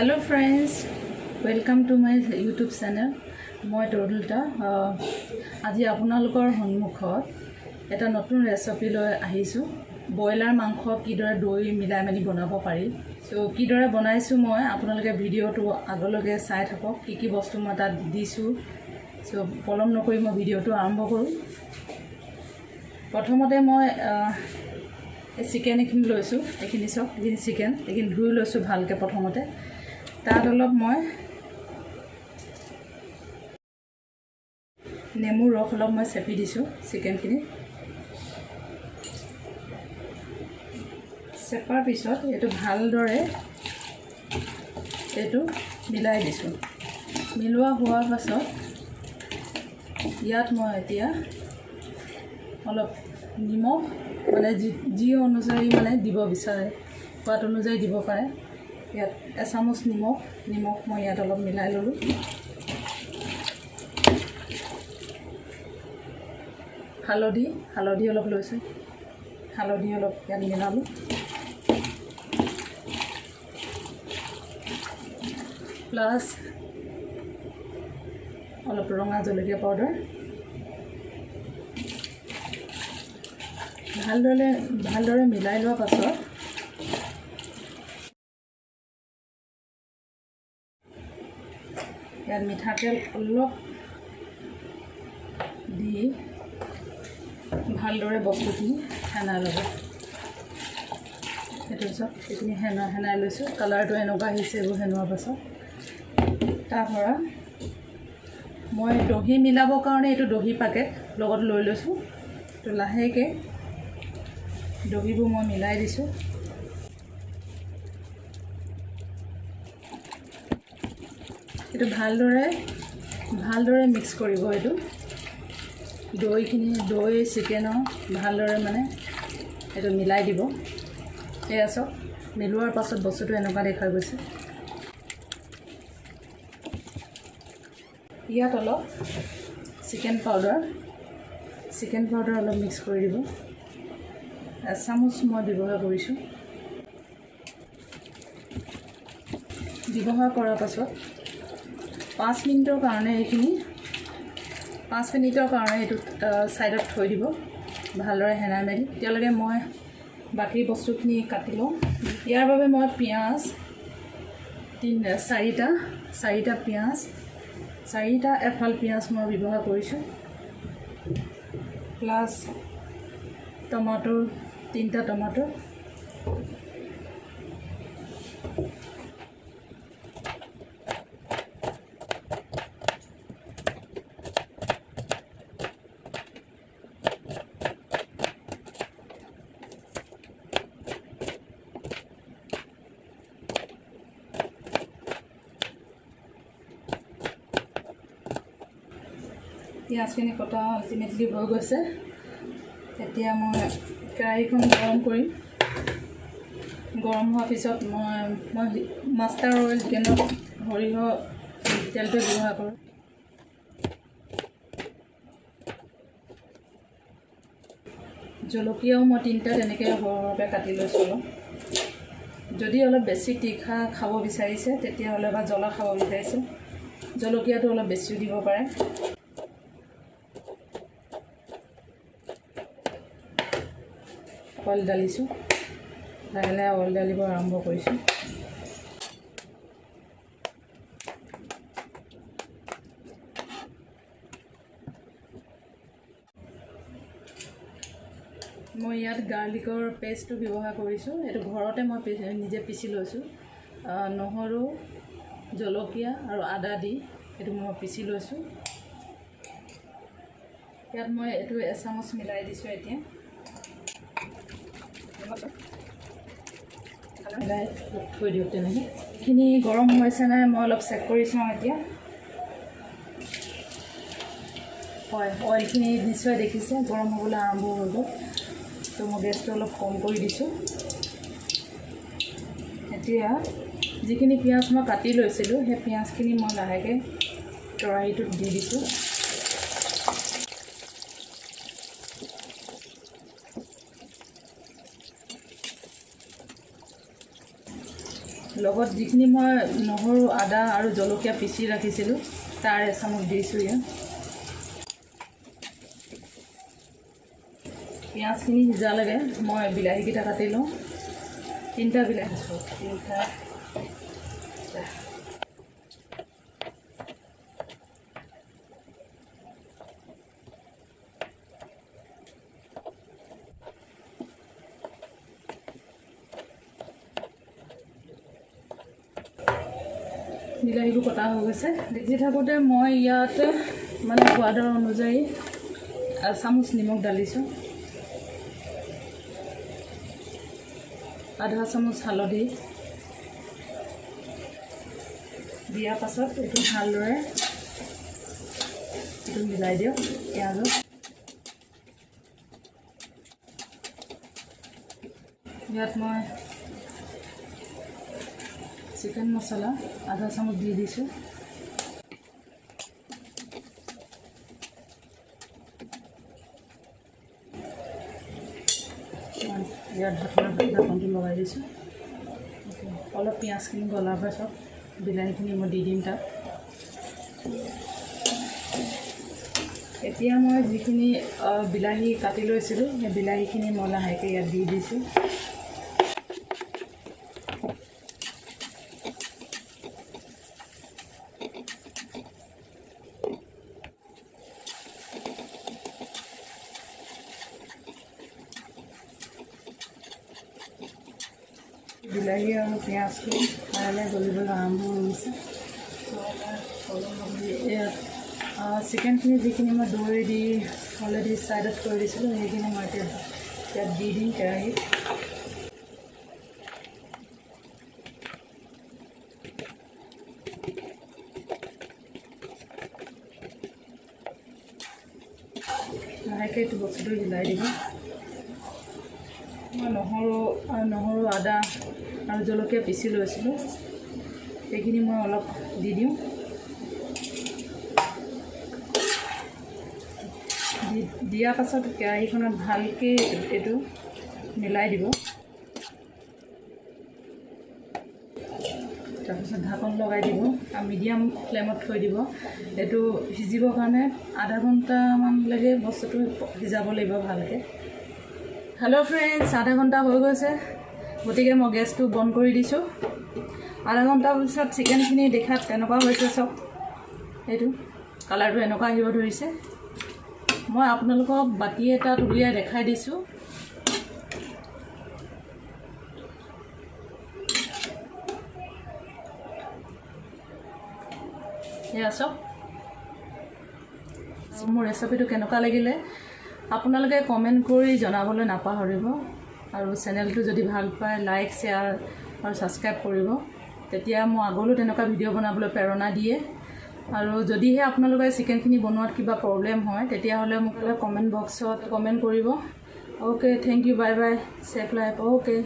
Hello friends, welcome to my YouTube channel. মই টৰুলটা আজি আপোনালোকৰ সন্মুখত এটা নতুন ৰেচিপি লৈ আহিছো। বয়লাৰ মাংস কিদৰে দৈ মিলাই মানি বনাব পাৰি। সো কিদৰে বনাইছো মই আপোনালোকে ভিডিওটো আগলৈকে চাই থাকক। কি বস্তু মই তাত দিছো। সো পলম নকৰি মই ভিডিওটো আৰম্ভ কৰো। প্ৰথমতে মই এই চিকেন এখিনি লৈছো। এখিনি সব এখিনি চিকেন এখিনি ধুই লৈছো ভালকে প্ৰথমতে। তাত অলপ মই নেমু ৰস অলপ মই চেপি দিছো চিকেনখিনি। চেপাৰ পিছত এটো ভালদৰে এটো মিলাই দিছো। মিলোৱা হোৱাৰ পাছত ইয়াত মই এতিয়া অলপ নিমখ মানে যি অনুযায়ী মানে দিব বিচাৰে সোৱাদ অনুযায়ী দিব পাৰে। ইয়াত এচামুচ নিমখ মই ইয়াত অলপ মিলাই ললো। হালধি অলপ লৈছো। হালধি অলপ ইয়াত মিলালো। প্লাস অলপ ৰঙা জলকীয়া পাউডাৰ। ভালদৰে মিলাই লোৱাৰ পাছত ইয়াত মিঠাতেল অলপ দি ভালদৰে বস্তুখিনি হেনাই ল'ব। সেইটো পিছত এইখিনি হেনাই লৈছোঁ। কালাৰটো এনেকুৱা আহিছে। এইবোৰ হেনোৱাৰ পাছত তাৰপৰা মই দহি মিলাবৰ কাৰণে এইটো দহি পেকেট লগত লৈ লৈছোঁ। তো লাহেকৈ দহিবোৰ মই মিলাই দিছোঁ। এইটো ভালদৰে মিক্স কৰিব। এইটো দৈ চিকেনৰ ভালদৰে মানে এইটো মিলাই দিব। এয়া চব মিলোৱাৰ পাছত বস্তুটো এনেকুৱা দেখা গৈছে। ইয়াত অলপ চিকেন পাউডাৰ অলপ মিক্স কৰি দিব। এচামুচ মই ব্যৱহাৰ কৰিছোঁ। ব্যৱহাৰ কৰাৰ পাছত 5 মিনিটৰ কাৰণে এইটো সাইডত থৈ দিব। ভালদৰে হেনাই মেলি তেতিয়ালৈকে মই বাকি বস্তুখিনি কাটি লওঁ। ইয়াৰ বাবে মই পিঁয়াজ 4টা পিঁয়াজ 4টা এফাল পিঁয়াজ মই ব্যৱহাৰ কৰিছোঁ। প্লাস টমেটো 3টা টমেটো। পিঁয়াজখিনি কটা আল্টিমেটলি হৈ গৈছে। এতিয়া মই কেৰাহীখন গৰম কৰিম। গৰম হোৱাৰ পিছত মই মাষ্টাৰ অইল কেনত সৰিয়হ তেলটো ব্যৱহাৰ কৰোঁ। জলকীয়াও মই 3টা তেনেকৈ সৰহকৈ কাটি লৈছোঁ। যদি অলপ বেছি তীখা খাব বিচাৰিছে তেতিয়াহ'লে বা জ্বলা খাব বিচাৰিছে জলকীয়াটো অলপ বেছিও দিব পাৰে। অইল ঢালিছোঁ। লাহে অইল ঢালিব আৰম্ভ কৰিছোঁ। মই ইয়াত গাৰ্লিকৰ পেষ্টটো ব্যৱহাৰ কৰিছোঁ। এইটো ঘৰতে মই নিজে পিচি লৈছোঁ। নহৰু জলকীয়া আৰু আদা দি এইটো মই পিচি লৈছোঁ। ইয়াত মই এইটো এচামুচ মিলাই দিছোঁ। এতিয়া থৈ দিওঁ তেনেকৈ। এইখিনি গৰম হৈছে নাই মই অলপ চেক কৰি চাওঁ। এতিয়া হয়, অইলখিনি নিশ্চয় দেখিছে গৰম হ'বলৈ আৰম্ভ হৈ গ'ল। তো মই গেছটো অলপ কম কৰি দিছোঁ। এতিয়া যিখিনি পিঁয়াজ মই কাটি লৈছিলোঁ সেই পিঁয়াজখিনি মই লাহেকৈ কেৰাহীটোত দি দিছোঁ। লগত যিখিনি মই নহৰু আদা আৰু জলকীয়া পিচি ৰাখিছিলোঁ তাৰ এচামুচ দিছোঁ ইয়াত। পিঁয়াজখিনি সিজালৈকে মই বিলাহীকেইটা কাটি লওঁ। 3টা বিলাহী দিছোঁ। 3টা বিলাহীটো কটা হৈ গৈছে। দেখি থাকোঁতে মই ইয়াত মানে সোৱাদৰ অনুযায়ী এচামুচ নিমখ ঢালিছোঁ, আধা চামুচ হালধি দিয়াৰ পাছত এইটো ভালদৰে এইটো মিলাই দিয়ক পিঁয়াজত। ইয়াত মই চিকেন মছলা আধা চামুচ দি দিছোঁ। ইয়াত ঢাকনটো লগাই দিছোঁ। অলপ পিঁয়াজখিনি গলাৰ পাছত বিলাহীখিনি মই দি দিম তাত। এতিয়া মই যিখিনি বিলাহী কাটি লৈছিলোঁ সেই বিলাহীখিনি মই লাহেকৈ ইয়াত দি দিছোঁ। বিলাহী আৰু পিঁয়াজটো লাহে গলিবলৈ আৰম্ভ হৈছে। ইয়াত চিকেনখিনি যিখিনি মই দৈ দি অলৰেডি ছাইডত কৰি দিছিলোঁ সেইখিনি মই এতিয়া ইয়াত দি দিম কেৰাহীত। লাহেকৈ এইটো বস্তুটো হিলাই দিব। মই নহৰু আদা আৰু জলকীয়া পিচি লৈছিলোঁ, সেইখিনি মই অলপ দি দিওঁ। দিয়াৰ পাছত কেৰাহীখনত ভালকৈ এইটো মিলাই দিব। তাৰপিছত ঢাকন লগাই দিব আৰু মিডিয়াম ফ্লেমত থৈ দিব। এইটো সিজিবৰ কাৰণে আধা ঘণ্টামানলৈকে বস্তুটো সিজাব লাগিব ভালকৈ। হেল্ল' ফ্ৰেণ্ডছ, আধা ঘণ্টা হৈ গৈছে, গতিকে মই গেছটো বন্ধ কৰি দিছোঁ। আধা ঘণ্টাৰ পিছত চিকেনখিনি দেখাত তেনেকুৱা হৈছে। চব এইটো কালাৰটো এনেকুৱা আহিব ধৰিছে। মই আপোনালোকক বাতি এটাত উলিয়াই দেখাই দিছোঁ। এয়া চাওক, মোৰ ৰেচিপিটো কেনেকুৱা লাগিলে আপোনালোকে কমেণ্ট কৰি জনাবলৈ নাপাহৰিব। আৰু চেনেলটো যদি ভাল পায় লাইক, শ্বেয়াৰ আৰু ছাবস্ক্ৰাইব কৰিব। তেতিয়া মই আগলৈও তেনেকুৱা ভিডিঅ' বনাবলৈ প্ৰেৰণা দিয়ে। আৰু যদিহে আপোনালোকে চিকেনখিনি বনোৱাত কিবা প্ৰব্লেম হয় তেতিয়াহ'লে মোক কমেণ্ট বক্সত কমেণ্ট কৰিব। Okay, thank you, bye bye, safe life, okay.